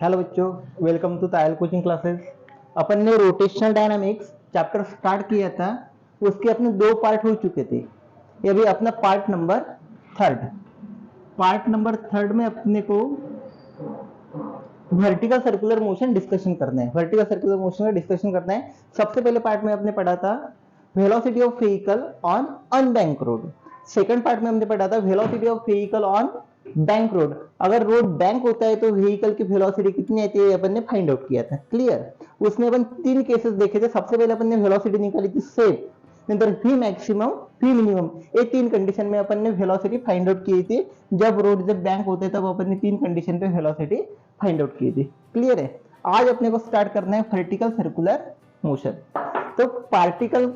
Hello बच्चों, welcome to Tayal coaching classes. अपन ने रोटेशनल डायनामिक्स चैप्टर स्टार्ट किया था, उसके अपने दो पार्ट हो चुके थे। ये अभी अपना पार्ट नंबर थर्ड में अपने को वर्टिकल सर्कुलर मोशन डिस्कशन करना है। वर्टिकल सर्कुलर मोशन का डिस्कशन करना है। सबसे पहले पार्ट में हमने पढ़ा था velocity of vehicle on unbank road. Second part में हमने पढ़ा था velocity of vehicle on bank road. अगर रोड बैंक होता है तो व्हीकल की वेलोसिटी कितनी आती है अपन ने फाइंड आउट किया था। क्लियर। उसमें अपन तीन केसेस देखे थे। सबसे पहले अपन ने वेलोसिटी निकाली थी सेफ, नंतर वी मैक्सिमम, वी मिनिमम। ये तीन कंडीशन में अपन ने वेलोसिटी फाइंड आउट की थी। जब रोड जब बैंक होते तब अपन ने तीन कंडीशन पे वेलोसिटी फाइंड आउट की थी। क्लियर है। आज अपने को स्टार्ट करना है वर्टिकल सर्कुलर मोशन। तो पार्टिकल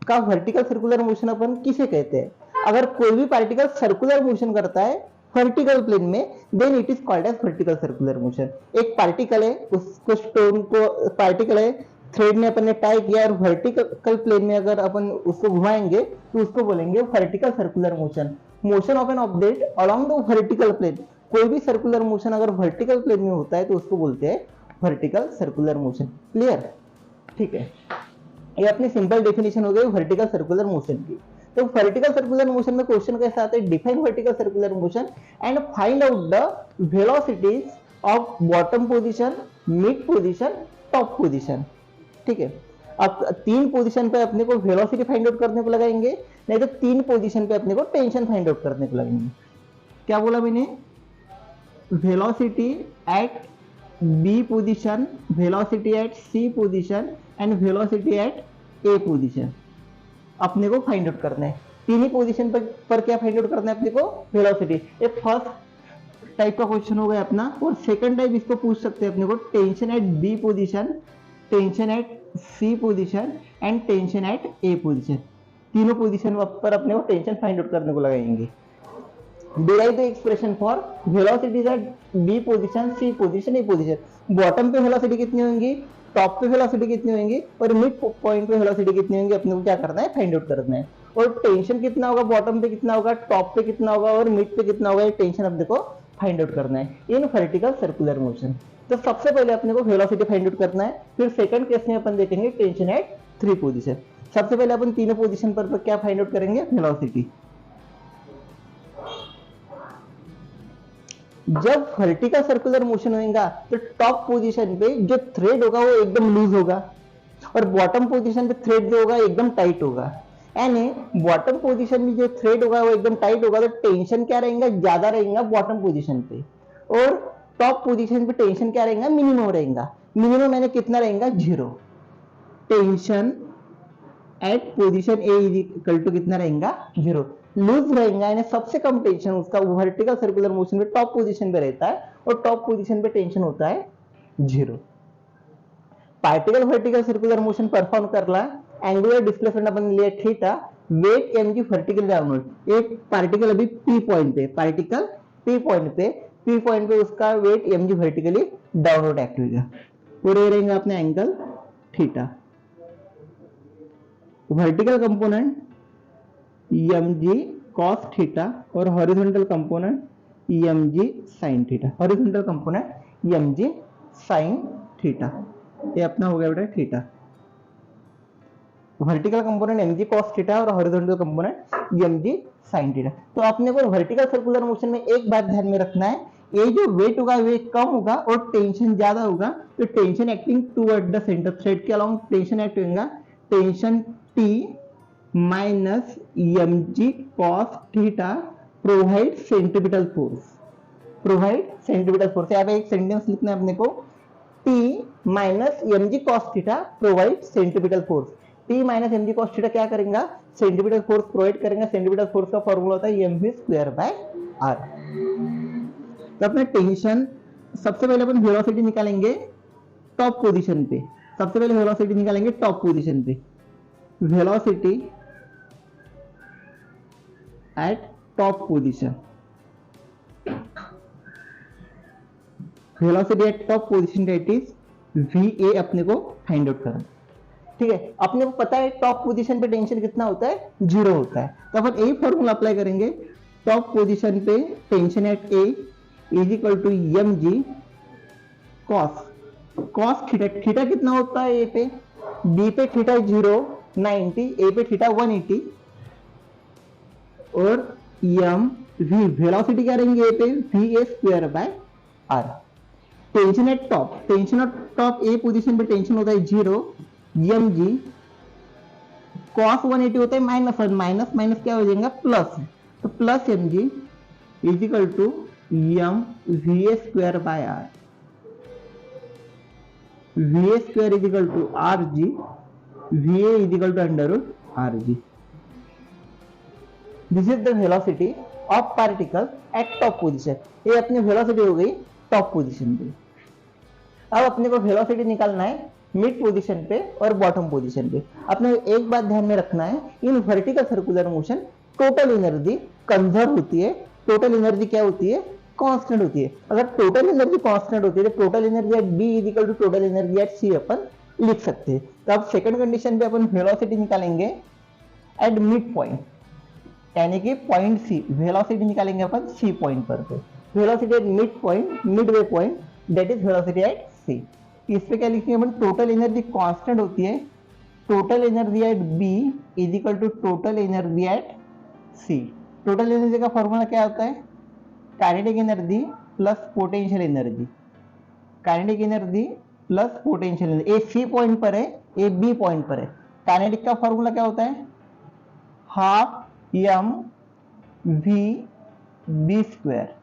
का वर्टिकल सर्कुलर मोशन अपन किसे कहते हैं? अगर कोई भी पार्टिकल सर्कुलर मोशन करता है वर्टिकल प्लेन में, then it is called as vertical circular motion. एक पार्टिकल है, उसको स्टोन को पार्टिकल है, थ्रेड में अपन ने टाई किया और वर्टिकल प्लेन में अगर अपन उसको घुमाएंगे तो उसको बोलेंगे vertical circular motion. Motion of an object along the vertical plane. कोई भी सर्कुलर मोशन अगर वर्टिकल प्लेन में होता है तो उसको बोलते हैं वर्टिकल सर्कुलर मोशन। क्लियर? ठीक है, ये अपनी सिंपल डेफिनेशन हो गई वर्टिकल सर्कुलर मोशन की। तो वर्टिकल सर्कुलर मोशन में क्वेश्चन कैसा आता है? Define vertical circular motion and find out the velocities of bottom position, mid position, top position. ठीक है, अब तीन पोजीशन पे अपने को वेलोसिटी फाइंड आउट करने को लगाएंगे, नहीं तो तीन पोजीशन पे अपने को टेंशन फाइंड आउट करने को लगाएंगे। क्या बोला मैंने? Velocity at B position, velocity at C position and velocity at A position अपने को फाइंड आउट करना है। तीन ही पोजीशन पर क्या फाइंड आउट करना है अपने को? वेलोसिटी। ये फर्स्ट टाइप का क्वेश्चन हो गया अपना। और सेकंड टाइप इसको पूछ सकते हैं अपने को tension at B position, tension at C position and tension at A position. तीनों पोजीशन पर अपने को टेंशन फाइंड आउट करने को लगाएंगे। Derive the expression for velocities at B position, C position, A position. Bottom पे वेलोसिटी कितनी होंगी, टॉप पे वेलोसिटी कितनी होंगी और मिड पॉइंट पे वेलोसिटी कितनी होंगी, अपने को क्या करना है? फाइंड आउट करना है। और टेंशन कितना होगा, बॉटम पे कितना होगा, टॉप पे कितना होगा और मिड पे कितना होगा, ये टेंशन अपने को फाइंड आउट करना है इन वर्टिकल सर्कुलर मोशन। तो सबसे पहले अपने को वेलोसिटी फाइंड आउट करना है, फिर सेकंड केस में अपन देखेंगे टेंशन एट थ्री पोजीशन। सबसे पहले अपन तीनों पोजीशन पर क्या फाइंड आउट करेंगे? वेलोसिटी। जब वर्टिकल सर्कुलर मोशन होगा तो टॉप पोजीशन पे जो थ्रेड होगा वो एकदम लूज होगा और बॉटम पोजीशन पे थ्रेड जो होगा एकदम टाइट होगा। यानी बॉटम पोजीशन में जो थ्रेड होगा वो एकदम टाइट होगा तो टेंशन क्या रहेगा? ज्यादा रहेगा बॉटम पोजीशन पे। और टॉप पोजीशन पे टेंशन क्या रहेगा? मिनिमम रहेगा। मिनिमम यानी कितना रहेगा? 0। Tension at position A is equal to कितना रहेगा? 0। लूज रहेगा यानी सबसे कम टेंशन उसका वर्टिकल सर्कुलर मोशन में टॉप पोजीशन पे रहता है और टॉप पोजीशन पे टेंशन होता है 0। Particle vertical circular motion perform करला, एंगुलर डिस्प्लेसमेंट अपन लिया theta, weight mg vertical downward. एक पार्टिकल अभी पी पॉइंट पे, पार्टिकल पी पॉइंट पे उसका weight mg vertically downward act होगा और ये रहेगा अपने angle theta. Vertical component mg cos theta और horizontal component mg sin theta. Horizontal component mg sin theta, ये अपना हो गया बेटा theta. Vertical component mg cos theta और horizontal component mg sin theta. तो अपने को वर्टिकल सर्कुलर मोशन में एक बात ध्यान में रखना है, ये जो वेट होगा वे कम होगा और टेंशन ज्यादा होगा तो tension acting toward the centre, thread के अलोंग टेंशन एक्ट होगा। Tension T minus mg cos theta provide centripetal force, provide centripetal force. यहाँ पे एक सेंटेंस लिखना है अपने को, T minus mg cos theta provide centripetal force. T minus mg cos theta क्या करेगा? सेंट्रीपिटल फोर्स प्रोवाइड करेंगे। सेंट्रीपिटल फोर्स का फॉर्मूला होता है mv स्क्वायर बाय r। तो अपने टेंशन सबसे पहले अपन वेलोसिटी निकालेंगे टॉप पोजीशन पे। सबसे पहले वेलोसिटी निकालेंगे टॉप पोजीशन पे। Velocity at top position, velocity eight top position that is va अपने को फाइंड आउट करना। ठीक है, अपने को पता है टॉप पोजीशन पे टेंशन कितना होता है? 0 होता है। तो अपन यही फॉर्मूला अप्लाई करेंगे। टॉप पोजीशन पे tension at a is equal to mg cos theta, theta कितना होता है ए पे, बी पे थीटा 0 90, ए पे थीटा 180 और एम वी वेलोसिटी क्या रहेंगे ए पे V A square by R. Tension at top A position पे टेंशन होता है 0 एम जी, कॉस 180 होता है -1, माइनस माइनस क्या हो जाएगा प्लस, तो plus M G is equal to M V A square by R, V A square is equal to R G, V A is equal to under root are G. This is the velocity of particle at top position. ये अपनी velocity हो गई top position पे। अब अपने को velocity निकालना है मिड पोजीशन पे और बॉटम पोजीशन पे। अपने एक बात ध्यान में रखना है, in vertical circular motion total energy conserve होती है। टोटल एनर्जी क्या होती है, कांस्टेंट होती है। अगर टोटल एनर्जी कांस्टेंट होती है तो total energy at B is equal to total energy at C अपन लिख सकते हैं। तो अब सेकंड कंडीशन पे अपन वेलोसिटी निकालेंगे एट मिड पॉइंट, यानी कि पॉइंट सी, वेलोसिटी निकालेंगे अपन सी पॉइंट पर। Velocity at mid point, midway point, that is velocity at C. इस पे क्या लिखेंगे अपन, टोटल एनर्जी कांस्टेंट होती है, total energy at B is equal to total energy at C. Total energy का फॉर्मूला क्या होता है, kinetic energy plus potential energy, kinetic energy plus potential energy. A C point पर है, ए बी पॉइंट पर है। काइनेटिक का formula क्या होता है, half M we B square,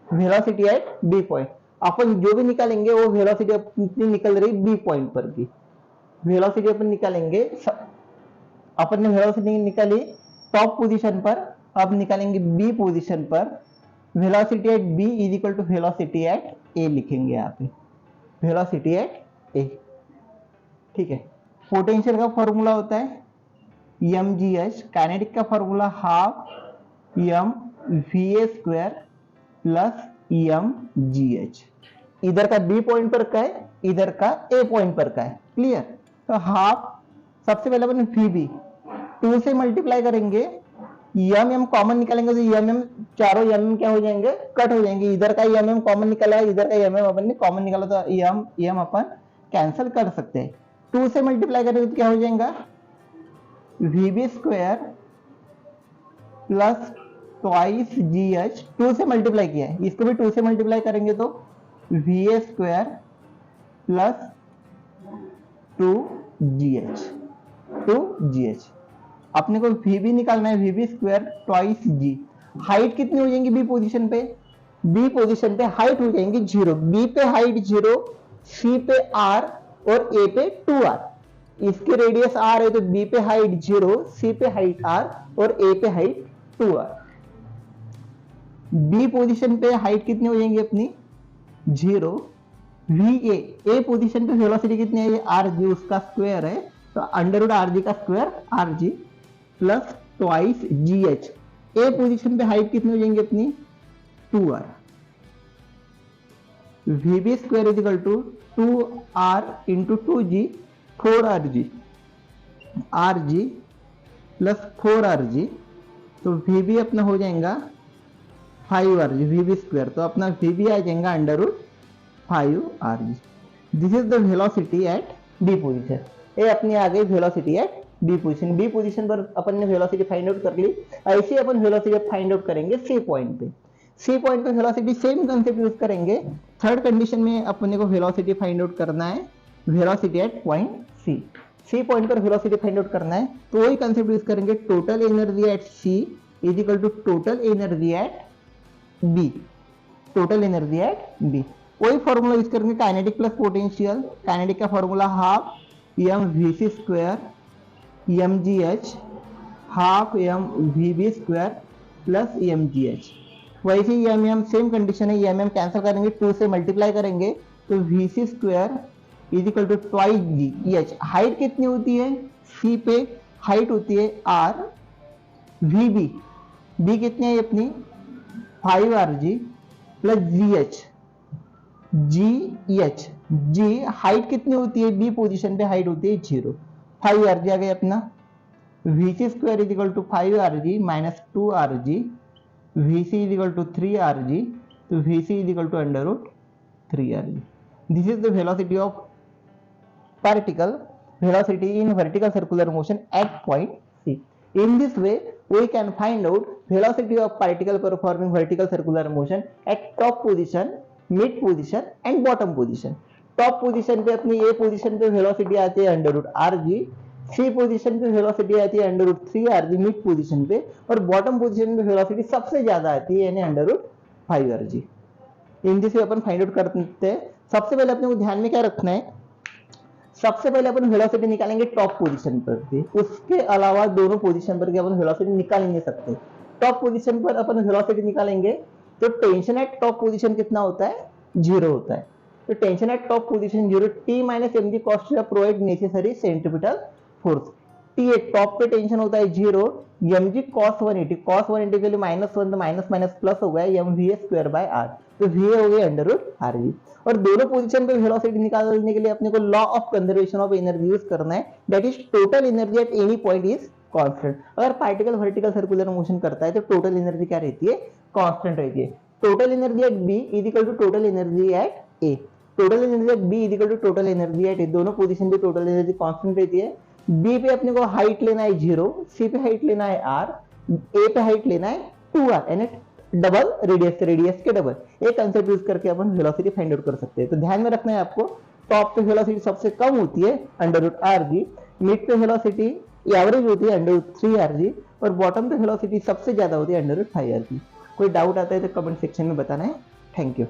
velocity at B point. अपन जो भी निकालेंगे वो वेलोसिटी कितनी निकल रही बी पॉइंट पर की वेलोसिटी अपन निकालेंगे। अपन ने वेलोसिटी निकाली टॉप पोजीशन पर, अब निकालेंगे बी पोजीशन पर। Velocity at B is equal to velocity at A लिखेंगे यहाँ पे, वेलोसिटी एट ए। ठीक है, पोटेंशियल का फॉर्मूला होता है एम जी एच, काइनेटिक का formula half M V A square plus M G H. इधर का बी पॉइंट पर का है, इधर का ए पॉइंट पर का है, क्लियर। तो हाफ, सबसे पहले अपन वी बी 2 से मल्टीप्लाई करेंगे, एम एम कॉमन निकालेंगे तो एम एम, चारों एम एम क्या हो जाएंगे, कट हो जाएंगे। इधर का एम एम कॉमन निकाला, इधर का एम एम अपन ने कॉमन निकाला, तो एम एम अपन कैंसिल कर सकते हैं। 2 से मल्टीप्लाई करेंगे तो क्या हो जाएगा, V B square plus twice जी एच। 2 से मल्टीप्लाई किया है, इसको भी 2 से मल्टीप्लाई करेंगे तो V A square plus 2 G H, 2 G H. अपने को वी बी निकालना है, V B square twice G. Height कितनी हो जाएंगी बी पोजीशन पे, बी पोजीशन पे हाइट हो जाएंगी 0, बी पे हाइट 0, सी पे आर और ए पे 2r। इसके रेडियस r है तो बी पे हाइट 0, सी पे हाइट r और ए पे हाइट 2r। बी पोजीशन पे हाइट कितनी हो जाएंगी अपनी 0, वी ए पोजीशन पे वेलोसिटी कितनी है, आर जी, उसका स्क्वायर है तो अंडर रूट आर जी का square r g plus twice ji h. A position पे हाइट कितनी हो जाएंगी अपनी 2r। V B square is equal to 2r into 2g 4rg, rg plus 4rg, तो वी बी अपना हो जाएगा 5rg, वी बी स्क्वायर, तो अपना वी बी आ जाएगा under root 5rg। This is the velocity at D position. ये अपनी आ गई velocity at B position. B position पर अपन ने वेलोसिटी फाइंड आउट कर ली। ऐसे ही अपन वेलोसिटी फाइंड आउट करेंगे सी पॉइंट पे। सी पॉइंट पे वेलोसिटी सेम कंसेप्ट यूज करेंगे। थर्ड कंडीशन में अपने को वेलोसिटी फाइंड आउट करना है, velocity at point C. C point पर वेलोसिटी फाइंड आउट करना है तो वही कंसेप्ट यूज करेंगे, total energy at C is equal to total energy at B, total energy at B. वही फॉर्मूला यूज करेंगे, काइनेटिक प्लस पोटेंशियल। काइनेटिक का formula half M V C square M G H, half M we B square plus M G H. वैसे ही M M same condition है, M M cancel करेंगे, 2 से multiply करेंगे तो V C square is equal to twice ji H. Height कितनी होती है, सी पे हाइट होती है आर, वी बी, बी कितनी है अपनी 5rg plus g h, g h, g height कितनी होती है बी पोजीशन पे हाइट होती है 0, 5rg आ गया अपना। V C square is equal to 5rg minus 2rg, V C is equal to 3rg, तो V C is equal to under root 3rg। This is the velocity of particle velocity in vertical circular motion at point C. In this way, we can find out velocity of particle performing vertical circular motion at top position, mid position and bottom position. Top position पे अपनी A position पे velocity आती है under root are G, C position पे velocity आती है under root 3 R G mid position पे, और बॉटम पोजीशन पे वेलोसिटी सबसे ज्यादा आती है यानी under root 5 R G. In this way अपन फाइंड आउट करते हैं। सबसे पहले अपने को ध्यान में क्या रखना है, सबसे पहले अपन वेलोसिटी निकालेंगे टॉप पोजीशन पर भी, उसके अलावा दोनों पोजीशन पर अपन वेलोसिटी निकाल नहीं सकते। टॉप पोजीशन पर अपन वेलोसिटी निकालेंगे तो टेंशन एट टॉप पोजीशन कितना होता है, 0 होता है। तो tension at top position 0, T minus mg cos theta provide necessary centripetal force. T eight top पे टेंशन होता है 0, mg cos 180 के लिए -1 तो माइनस माइनस प्लस हो गया mva²/r, तो va हो गया अंडर रूट rv। और दोनों पोजीशन पे वेलोसिटी निकालने के लिए अपने को law of conservation of energy use करना है, that is total energy at any point is constant. अगर पार्टिकल वर्टिकल सर्कुलर मोशन करता है तो टोटल एनर्जी क्या रहती है, कांस्टेंट रहती है। Total energy at B is equal to total energy at A, total energy at B is equal to total energy at A, दोनों पोजीशन पे टोटल एनर्जी कांस्टेंट रहती है। बी पे अपने को हाइट लेना है 0, सी पे हाइट लेना है r, ए पे हाइट लेना है 2r, यानी डबल रेडियस के डबल। एक कंसेप्ट यूज करके अपन वेलोसिटी फाइंड आउट कर सकते हैं। तो ध्यान में रखना है आपको, टॉप पे वेलोसिटी सबसे कम होती है under root are G, mid पे वेलोसिटी एवरेज होती है अंडर रूट 3 आर जी, और बॉटम पे वेलोसिटी सबसे ज्यादा होती है अंडर रूट 5 आर जी। कोई डाउट आता है तो कमेंट सेक्शन में बताना है। Thank you.